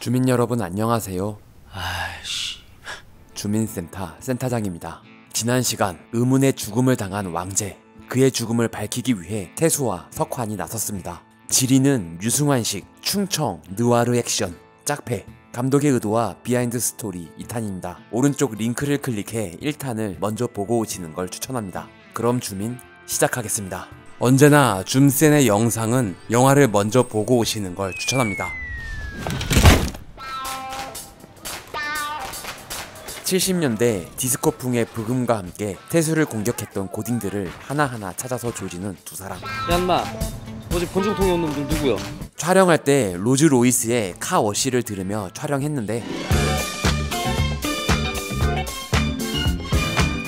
주민 여러분 안녕하세요. 아이씨. 주민센터 센터장입니다. 지난 시간 의문의 죽음을 당한 왕제, 그의 죽음을 밝히기 위해 태수와 석환이 나섰습니다. 지리는 유승환식 충청 느와르 액션 짝패, 감독의 의도와 비하인드 스토리 2탄입니다. 오른쪽 링크를 클릭해 1탄을 먼저 보고 오시는 걸 추천합니다. 그럼 주민 시작하겠습니다. 언제나 줌센의 영상은 영화를 먼저 보고 오시는 걸 추천합니다. 70년대 디스코풍의 부금과 함께 태수를 공격했던 고딩들을 하나하나 찾아서 조지는 두 사람. 야 인마, 어제 본중통에 온 놈들 누구야? 촬영할 때 로즈 로이스의 카워시를 들으며 촬영했는데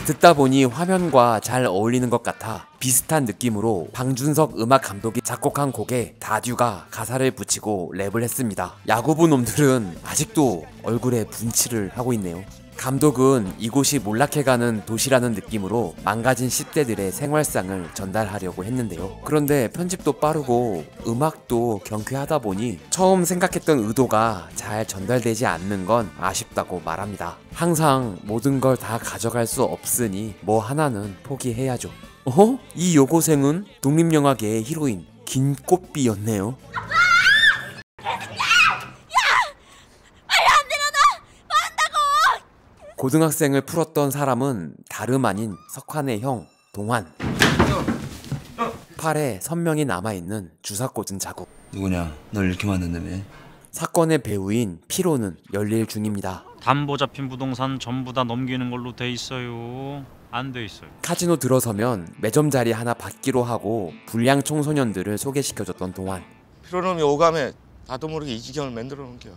듣다 보니 화면과 잘 어울리는 것 같아 비슷한 느낌으로 방준석 음악 감독이 작곡한 곡에 다듀가 가사를 붙이고 랩을 했습니다. 야구부 놈들은 아직도 얼굴에 분칠을 하고 있네요. 감독은 이곳이 몰락해가는 도시라는 느낌으로 망가진 10대들의 생활상을 전달하려고 했는데요. 그런데 편집도 빠르고 음악도 경쾌하다 보니 처음 생각했던 의도가 잘 전달되지 않는 건 아쉽다고 말합니다. 항상 모든 걸 다 가져갈 수 없으니 뭐 하나는 포기해야죠. 이 여고생은 독립영화계의 히로인 김꽃비였네요. 고등학생을 풀었던 사람은 다름 아닌 석환의 형 동환. 팔에 선명히 남아있는 주사 꽂은 자국. 누구냐? 널 이렇게 만든다며? 사건의 배우인 피로는 열일 중입니다. 담보 잡힌 부동산 전부 다 넘기는 걸로 돼 있어요. 안 돼 있어요. 카지노 들어서면 매점 자리 하나 받기로 하고 불량 청소년들을 소개시켜줬던 동환. 피로놈이 오감에 나도 모르게 이 지경을 만들어 놓은 겨.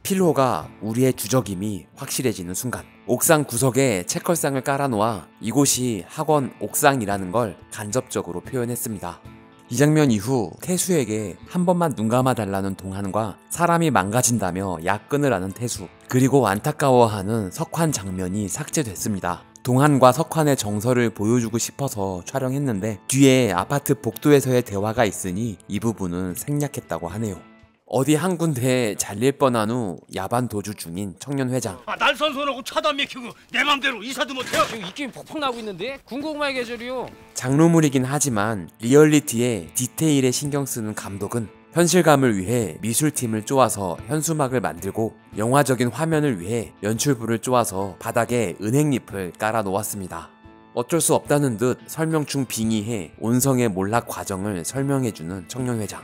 필로가 우리의 주적임이 확실해지는 순간 옥상 구석에 책걸상을 깔아놓아 이곳이 학원 옥상이라는 걸 간접적으로 표현했습니다. 이 장면 이후 태수에게 한 번만 눈 감아달라는 동환과 사람이 망가진다며 약 끊으라는 태수, 그리고 안타까워하는 석환 장면이 삭제됐습니다. 동환과 석환의 정서를 보여주고 싶어서 촬영했는데 뒤에 아파트 복도에서의 대화가 있으니 이 부분은 생략했다고 하네요. 어디 한 군데에 잘릴 뻔한 후 야반 도주 중인 청년회장. 날 선선하고 차도 안 막히고 내 맘대로 이사도 못해요. 지금 입김이 퍽퍽 나고 있는데? 군고구마의 계절이요. 장르물이긴 하지만 리얼리티에 디테일에 신경쓰는 감독은 현실감을 위해 미술팀을 쪼아서 현수막을 만들고 영화적인 화면을 위해 연출부를 쪼아서 바닥에 은행잎을 깔아 놓았습니다. 어쩔 수 없다는 듯 설명충 빙의해 온성의 몰락 과정을 설명해주는 청년회장.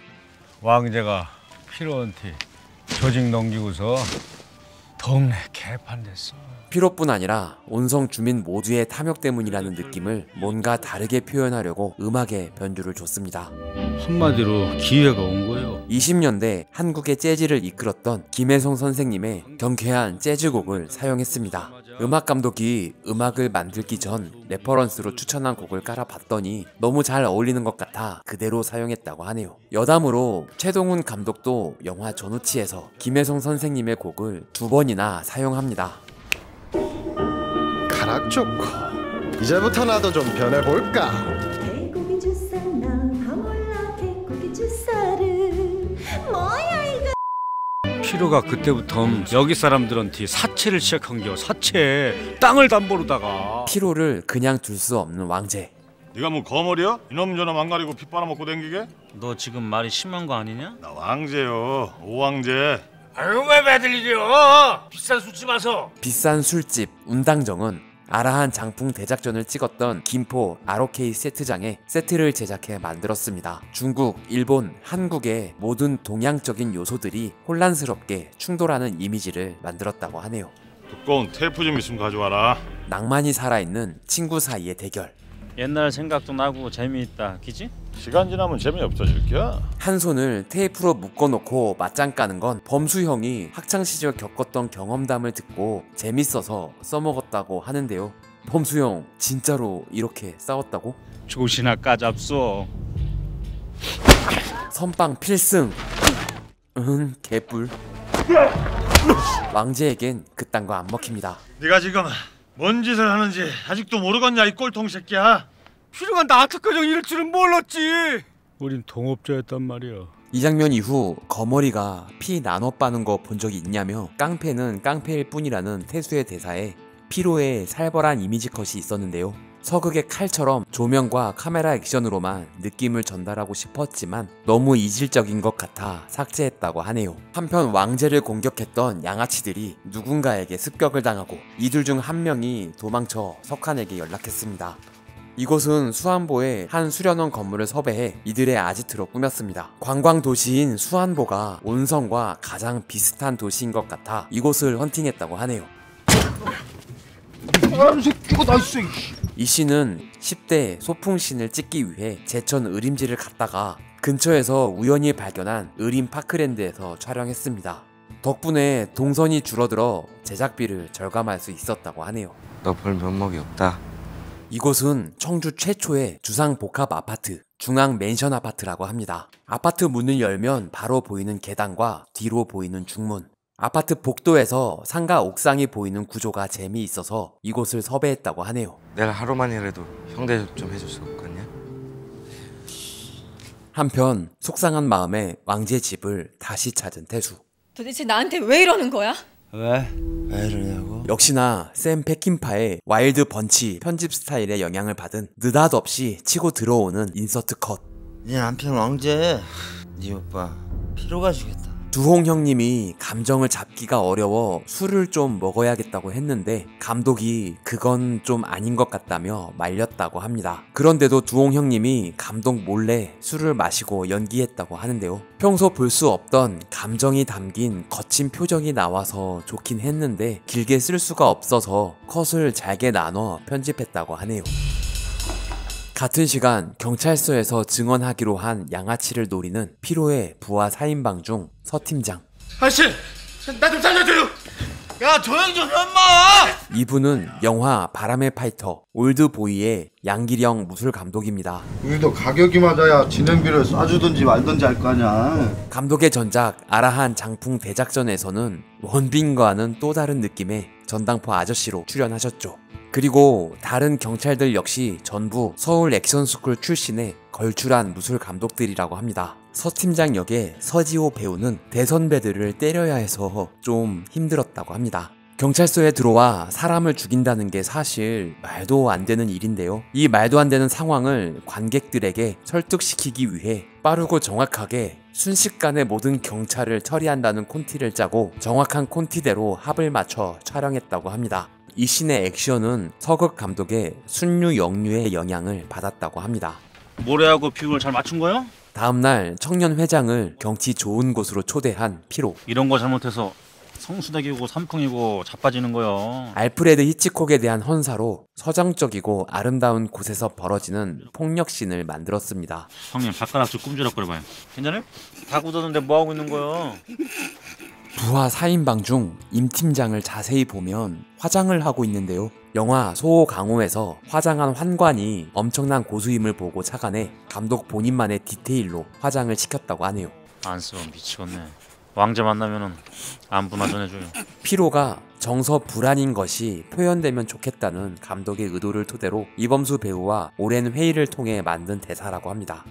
왕제가 피로한테 조직 넘기고서 동네 개판 됐어. 피로뿐 아니라 온성 주민 모두의 탐욕 때문이라는 느낌을 뭔가 다르게 표현하려고 음악에 변주를 줬습니다. 한마디로 기회가 온 거예요. 20년대 한국의 재즈를 이끌었던 김혜성 선생님의 경쾌한 재즈곡을 사용했습니다. 음악 감독이 음악을 만들기 전 레퍼런스로 추천한 곡을 깔아봤더니 너무 잘 어울리는 것 같아 그대로 사용했다고 하네요. 여담으로 최동훈 감독도 영화 전우치에서 김혜성 선생님의 곡을 2번이나 사용합니다. 가락 좋고 이제부터 나도 좀 변해볼까? 개고기 주사 나 하몰라 개고기 주사를 뭐야 이거. 피로가 그때부터 여기 사람들한테 사채를 시작한겨. 사채. 땅을 담보로다가. 피로를 그냥 둘 수 없는 왕제. 네가 뭐 거머리야? 이놈저놈 안 가리고 피 빨아먹고 댕기게? 너 지금 말이 심한 거 아니냐? 나 왕제요. 오왕제. 아유 왜 매들리려? 비싼 술집 와서. 비싼 술집 운당정은 아라한 장풍 대작전을 찍었던 김포 ROK 세트장에 세트를 제작해 만들었습니다. 중국, 일본, 한국의 모든 동양적인 요소들이 혼란스럽게 충돌하는 이미지를 만들었다고 하네요. 두꺼운 테이프 좀 있으면 가져와라. 낭만이 살아있는 친구 사이의 대결. 옛날 생각도 나고 재미있다, 기지? 시간 지나면 재미없어질겨? 한 손을 테이프로 묶어놓고 맞짱 까는 건 범수 형이 학창시절 겪었던 경험담을 듣고 재밌어서 써먹었다고 하는데요. 범수 형 진짜로 이렇게 싸웠다고? 조시나 까잡소. 선빵 필승. 개뿔. 왕제에겐 그딴 거 안 먹힙니다. 네가 지금 뭔 짓을 하는지 아직도 모르겠냐 이 꼴통 새끼야. 피로가 나한테까지 이럴 줄은 몰랐지. 우린 동업자였단 말이야. 이 장면 이후 거머리가 피 나눠 빠는 거 본 적이 있냐며 깡패는 깡패일 뿐이라는 태수의 대사에 피로의 살벌한 이미지 컷이 있었는데요. 서극의 칼처럼 조명과 카메라 액션으로만 느낌을 전달하고 싶었지만 너무 이질적인 것 같아 삭제했다고 하네요. 한편 왕제를 공격했던 양아치들이 누군가에게 습격을 당하고 이들 중 한 명이 도망쳐 석한에게 연락했습니다. 이곳은 수안보의 한 수련원 건물을 섭외해 이들의 아지트로 꾸몄습니다. 관광 도시인 수안보가 온성과 가장 비슷한 도시인 것 같아 이곳을 헌팅했다고 하네요. 이 씨는 10대 소풍신을 찍기 위해 제천 의림지를 갔다가 근처에서 우연히 발견한 의림 파크랜드에서 촬영했습니다. 덕분에 동선이 줄어들어 제작비를 절감할 수 있었다고 하네요. 너 볼 면목이 없다. 이곳은 청주 최초의 주상복합 아파트, 중앙 맨션 아파트라고 합니다. 아파트 문을 열면 바로 보이는 계단과 뒤로 보이는 중문, 아파트 복도에서 상가 옥상이 보이는 구조가 재미있어서 이곳을 섭외했다고 하네요. 내가 하루만이라도 형 대접 좀 해줄 수 없겠냐? 한편 속상한 마음에 왕제 집을 다시 찾은 태수. 도대체 나한테 왜 이러는 거야? 왜 이러냐고? 역시나 샘 페킨파의 와일드 번치 편집 스타일의 영향을 받은 느닷없이 치고 들어오는 인서트 컷. 네 남편 왕제, 네 오빠 피로가 주겠다. 두홍 형님이 감정을 잡기가 어려워 술을 좀 먹어야겠다고 했는데 감독이 그건 좀 아닌 것 같다며 말렸다고 합니다. 그런데도 두홍 형님이 감독 몰래 술을 마시고 연기했다고 하는데요. 평소 볼 수 없던 감정이 담긴 거친 표정이 나와서 좋긴 했는데 길게 쓸 수가 없어서 컷을 잘게 나눠 편집했다고 하네요. 같은 시간 경찰서에서 증언하기로 한 양아치를 노리는 피로의 부하 4인방 중 서팀장. 아저씨, 나 좀 살려줘요. 야 조용 좀 해엄마! 이분은 영화 바람의 파이터 올드보이의 양기령 무술 감독입니다. 우리도 가격이 맞아야 진행비를 쏴주든지 말든지 할 거 아니야. 감독의 전작 아라한 장풍 대작전에서는 원빈과는 또 다른 느낌의 전당포 아저씨로 출연하셨죠. 그리고 다른 경찰들 역시 전부 서울 액션스쿨 출신의 걸출한 무술 감독들이라고 합니다. 서팀장 역의 서지호 배우는 대선배들을 때려야 해서 좀 힘들었다고 합니다. 경찰서에 들어와 사람을 죽인다는 게 사실 말도 안 되는 일인데요. 이 말도 안 되는 상황을 관객들에게 설득시키기 위해 빠르고 정확하게 순식간에 모든 경찰을 처리한다는 콘티를 짜고 정확한 콘티대로 합을 맞춰 촬영했다고 합니다. 이 씬의 액션은 서극 감독의 순유 영유의 영향을 받았다고 합니다. 모래하고 비율을 잘 맞춘 거야? 다음날 청년 회장을 경치 좋은 곳으로 초대한 피로. 이런 거 잘못해서 성수대기고 삼풍이고 자빠지는 거요. 알프레드 히치콕에 대한 헌사로 서정적이고 아름다운 곳에서 벌어지는 폭력씬을 만들었습니다. 형님 발가락 좀 꿈지럭거려봐요. 괜찮아요? 다 굳었는데 뭐하고 있는 거요? 부하 4인방 중 임 팀장을 자세히 보면 화장을 하고 있는데요. 영화 소호강호에서 화장한 환관이 엄청난 고수임을 보고 착안해 감독 본인만의 디테일로 화장을 시켰다고 하네요. 안쓰러워 미치겠네. 왕자 만나면은 안부나 전해줘요. 피로가 정서 불안인 것이 표현되면 좋겠다는 감독의 의도를 토대로 이범수 배우와 오랜 회의를 통해 만든 대사라고 합니다.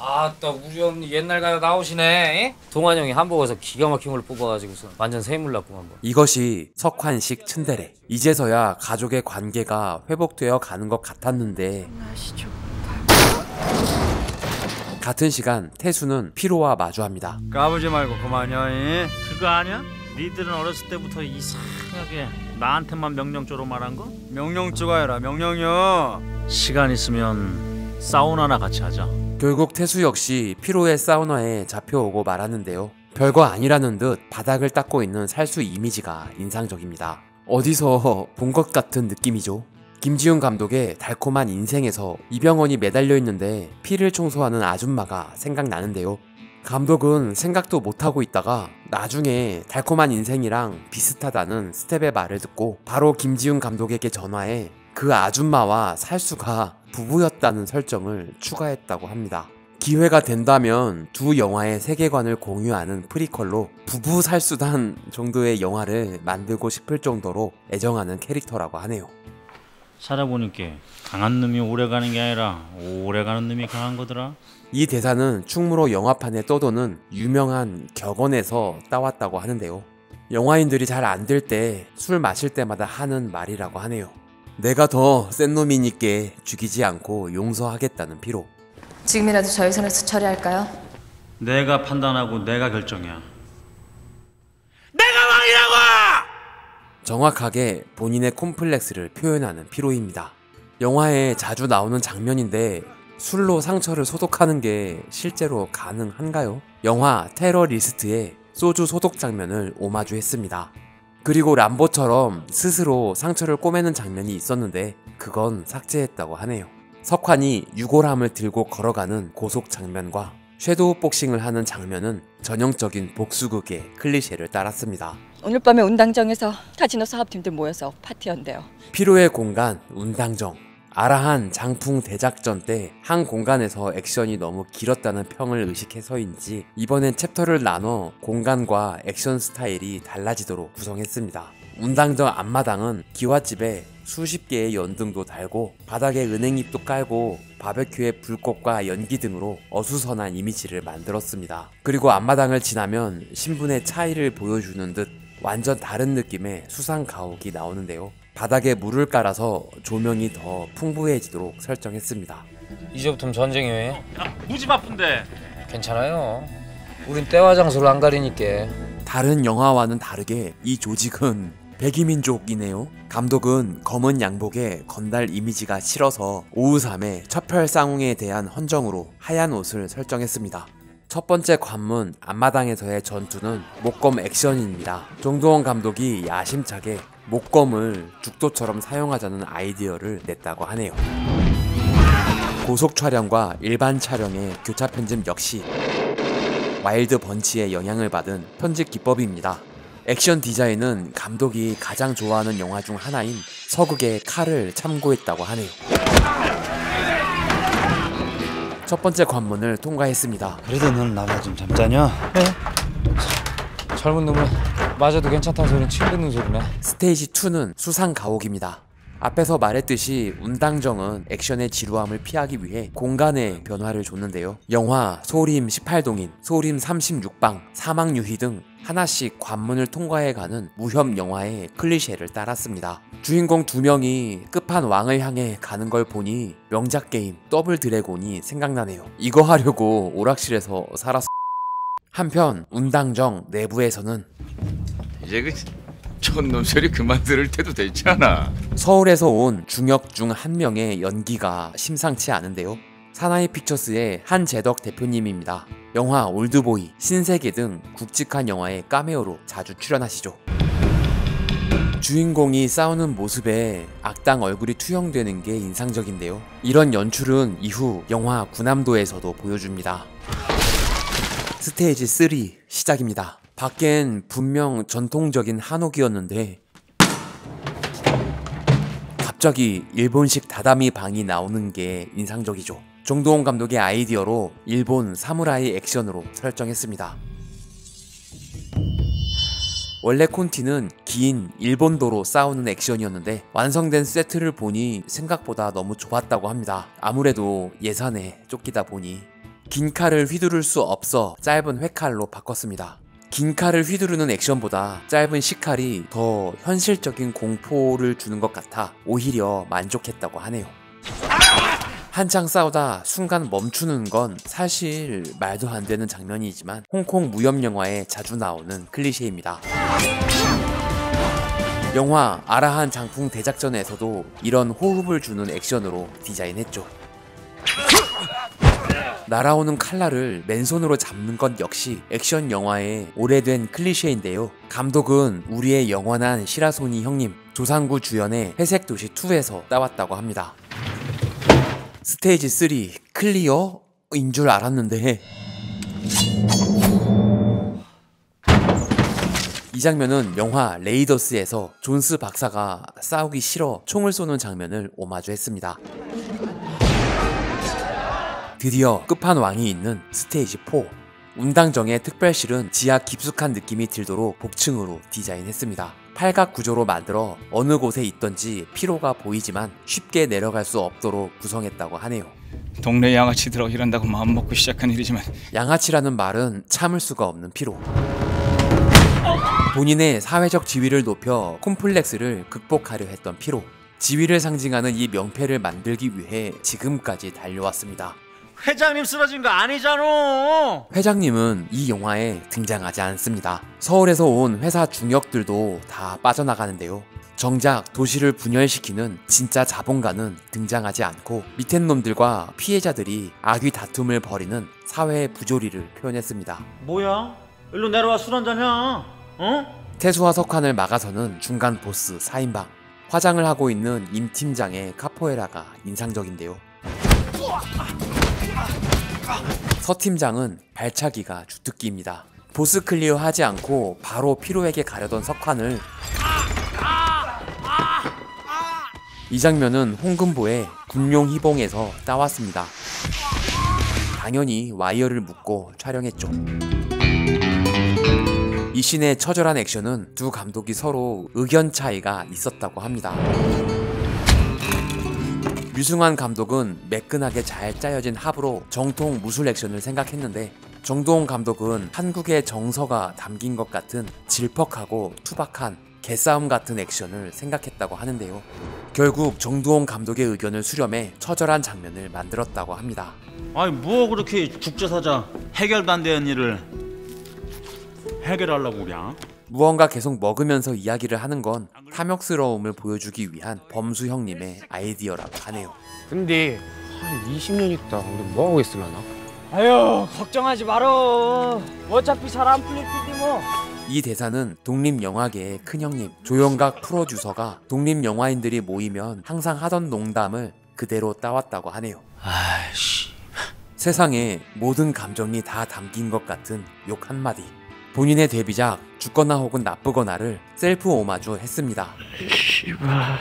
아따 우리 언니 옛날 가요 나오시네. 동환 형이 한복에서 기가 막힌 걸 뽑아가지고서 완전 세물 났고 한번. 이것이 석환식 츤데레. 이제서야 가족의 관계가 회복되어 가는 것 같았는데 같은 시간 태수는 피로와 마주합니다. 까불지 말고 그만요. 그거 아니야? 니들은 어렸을 때부터 이상하게 나한테만 명령조로 말한 거? 명령조가 아니라 명령이요. 시간 있으면 사우나나 같이 하자. 결국 태수 역시 피로의 사우나에 잡혀오고 말하는데요. 별거 아니라는 듯 바닥을 닦고 있는 살수 이미지가 인상적입니다. 어디서 본 것 같은 느낌이죠. 김지훈 감독의 달콤한 인생에서 이병헌이 매달려 있는데 피를 청소하는 아줌마가 생각나는데요. 감독은 생각도 못하고 있다가 나중에 달콤한 인생이랑 비슷하다는 스텝의 말을 듣고 바로 김지훈 감독에게 전화해 그 아줌마와 살수가 부부였다는 설정을 추가했다고 합니다. 기회가 된다면 두 영화의 세계관을 공유하는 프리퀄로 부부 살수단 정도의 영화를 만들고 싶을 정도로 애정하는 캐릭터라고 하네요. 살아보니까 강한 놈이 오래가는 게 아니라 오래가는 놈이 강한 거더라. 이 대사는 충무로 영화판에 떠도는 유명한 격언에서 따왔다고 하는데요. 영화인들이 잘 안 될 때 술 마실 때마다 하는 말이라고 하네요. 내가 더 센 놈이니께 죽이지 않고 용서하겠다는 피로. 지금이라도 저희 선에서 처리할까요? 내가 판단하고 내가 결정이야. 정확하게 본인의 콤플렉스를 표현하는 피로입니다. 영화에 자주 나오는 장면인데 술로 상처를 소독하는 게 실제로 가능한가요? 영화 테러리스트의 소주 소독 장면을 오마주했습니다. 그리고 람보처럼 스스로 상처를 꼬매는 장면이 있었는데 그건 삭제했다고 하네요. 석환이 유골함을 들고 걸어가는 고속 장면과 섀도우 복싱을 하는 장면은 전형적인 복수극의 클리셰를 따랐습니다. 오늘 밤에 운당정에서 카지노 사업팀들 모여서 파티한대요. 피로의 공간 운당정. 아라한 장풍 대작전 때 한 공간에서 액션이 너무 길었다는 평을 의식해서인지 이번엔 챕터를 나눠 공간과 액션 스타일이 달라지도록 구성했습니다. 운당정 앞마당은 기와집에 수십 개의 연등도 달고 바닥에 은행잎도 깔고 바베큐에 불꽃과 연기 등으로 어수선한 이미지를 만들었습니다. 그리고 앞마당을 지나면 신분의 차이를 보여주는 듯 완전 다른 느낌의 수상 가옥이 나오는데요. 바닥에 물을 깔아서 조명이 더 풍부해지도록 설정했습니다. 이제부터는 전쟁이에요. 야, 무지 바쁜데. 괜찮아요. 우린 때와 장소를 안 가리니까. 다른 영화와는 다르게 이 조직은 백이민족이네요. 감독은 검은 양복에 건달 이미지가 싫어서 오우삼의 첩혈상웅에 대한 헌정으로 하얀 옷을 설정했습니다. 첫 번째 관문 앞마당에서의 전투는 목검 액션입니다. 정동원 감독이 야심차게 목검을 죽도처럼 사용하자는 아이디어를 냈다고 하네요. 고속 촬영과 일반 촬영의 교차 편집 역시 와일드 번치의 영향을 받은 편집 기법입니다. 액션 디자인은 감독이 가장 좋아하는 영화 중 하나인 서극의 칼을 참고했다고 하네요. 첫 번째 관문을 통과했습니다. 그래도 넌 나만 좀 잠자냐? 젊은 놈은 맞아도 괜찮다는 소리는 침 듣는 소리네. 스테이지 2는 수상 가옥입니다. 앞에서 말했듯이 운당정은 액션의 지루함을 피하기 위해 공간의 변화를 줬는데요. 영화 소림 18동인, 소림 36방, 사막유희 등 하나씩 관문을 통과해가는 무협 영화의 클리셰를 따랐습니다. 주인공 2명이 끝판왕을 향해 가는 걸 보니 명작 게임 더블 드래곤이 생각나네요. 이거 하려고 오락실에서 살았. 한편 운당정 내부에서는 이제 그 촌놈 소리 그만 들을 때도 되지 않아? 서울에서 온 중역 중 한 명의 연기가 심상치 않은데요. 사나이 픽처스의 한재덕 대표님입니다. 영화 올드보이, 신세계 등 굵직한 영화에 카메오로 자주 출연하시죠. 주인공이 싸우는 모습에 악당 얼굴이 투영되는 게 인상적인데요. 이런 연출은 이후 영화 군함도에서도 보여줍니다. 스테이지 3 시작입니다. 밖엔 분명 전통적인 한옥이었는데 갑자기 일본식 다다미 방이 나오는 게 인상적이죠. 정동원 감독의 아이디어로 일본 사무라이 액션으로 설정했습니다. 원래 콘티는 긴 일본도로 싸우는 액션이었는데 완성된 세트를 보니 생각보다 너무 좋았다고 합니다. 아무래도 예산에 쫓기다 보니 긴 칼을 휘두를 수 없어 짧은 회칼로 바꿨습니다. 긴 칼을 휘두르는 액션보다 짧은 시칼이 더 현실적인 공포를 주는 것 같아 오히려 만족했다고 하네요. 한창 싸우다 순간 멈추는 건 사실 말도 안 되는 장면이지만 홍콩 무협 영화에 자주 나오는 클리셰입니다. 영화 아라한 장풍 대작전에서도 이런 호흡을 주는 액션으로 디자인했죠. 날아오는 칼날을 맨손으로 잡는 것 역시 액션 영화의 오래된 클리셰인데요. 감독은 우리의 영원한 시라소니 형님 조상구 주연의 회색도시2에서 따왔다고 합니다. 스테이지 3 클리어인 줄 알았는데 이 장면은 영화 레이더스에서 존스 박사가 싸우기 싫어 총을 쏘는 장면을 오마주했습니다. 드디어 끝판왕이 있는 스테이지 4. 운당정의 특별실은 지하 깊숙한 느낌이 들도록 복층으로 디자인했습니다. 팔각 구조로 만들어 어느 곳에 있던지 피로가 보이지만 쉽게 내려갈 수 없도록 구성했다고 하네요. 동네 양아치들하고 일한다고 마음먹고 시작한 일이지만 양아치라는 말은 참을 수가 없는 피로. 본인의 사회적 지위를 높여 콤플렉스를 극복하려 했던 피로. 지위를 상징하는 이 명패를 만들기 위해 지금까지 달려왔습니다. 회장님 쓰러진 거 아니잖아. 회장님은 이 영화에 등장하지 않습니다. 서울에서 온 회사 중역들도 다 빠져나가는데요. 정작 도시를 분열시키는 진짜 자본가는 등장하지 않고 밑에 놈들과 피해자들이 악의 다툼을 벌이는 사회의 부조리를 표현했습니다. 뭐야? 일로 내려와 술 한잔 해. 어? 태수와 석환을 막아서는 중간 보스 4인방. 화장을 하고 있는 임 팀장의 카포에라가 인상적인데요. 서 팀장은 발차기가 주특기입니다. 보스 클리어 하지 않고 바로 피로에게 가려던 석환을 이 장면은 홍금보의 군용 희봉에서 따왔습니다. 당연히 와이어를 묶고 촬영했죠. 이 씬의 처절한 액션은 두 감독이 서로 의견 차이가 있었다고 합니다. 류승환 감독은 매끈하게 잘 짜여진 합으로 정통 무술 액션을 생각했는데 정도원 감독은 한국의 정서가 담긴 것 같은 질퍽하고 투박한 개싸움 같은 액션을 생각했다고 하는데요. 결국 정도원 감독의 의견을 수렴해 처절한 장면을 만들었다고 합니다. 아니 뭐 그렇게 국제사자 해결도 안 되는 일을 해결하려고 그래? 무언가 계속 먹으면서 이야기를 하는 건 탐욕스러움을 보여주기 위한 범수 형님의 아이디어라고 하네요. 근데 한 20년 있다 근데 뭐하고 있으려나? 아유 걱정하지 말어. 어차피 잘 안 풀릴 텐데 뭐. 이 대사는 독립영화계의 큰형님 조영각 프로듀서가 독립영화인들이 모이면 항상 하던 농담을 그대로 따왔다고 하네요. 아이씨. 세상에 모든 감정이 다 담긴 것 같은 욕 한마디. 본인의 데뷔작 죽거나 혹은 나쁘거나를 셀프 오마주 했습니다. 씨발.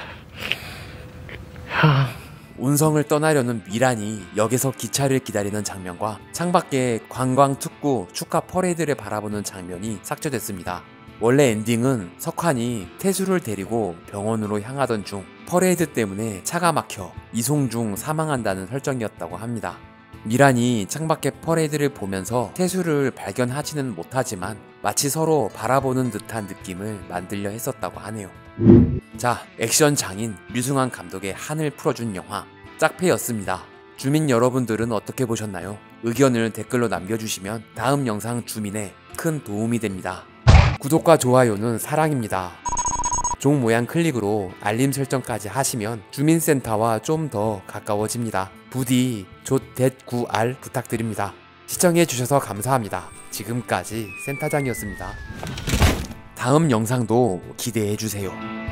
운성을 떠나려는 미란이 역에서 기차를 기다리는 장면과 창밖에 관광특구 축하 퍼레이드를 바라보는 장면이 삭제됐습니다. 원래 엔딩은 석환이 태수를 데리고 병원으로 향하던 중 퍼레이드 때문에 차가 막혀 이송 중 사망한다는 설정이었다고 합니다. 미란이 창밖의 퍼레이드를 보면서 태수를 발견하지는 못하지만 마치 서로 바라보는 듯한 느낌을 만들려 했었다고 하네요. 자, 액션 장인 류승환 감독의 한을 풀어준 영화 짝패였습니다. 주민 여러분들은 어떻게 보셨나요? 의견을 댓글로 남겨주시면 다음 영상 주민에 큰 도움이 됩니다. 구독과 좋아요는 사랑입니다. 종 모양 클릭으로 알림 설정까지 하시면 주민센터와 좀 더 가까워집니다. 부디 조.9R 부탁드립니다. 시청해주셔서 감사합니다. 지금까지 센터장이었습니다. 다음 영상도 기대해주세요.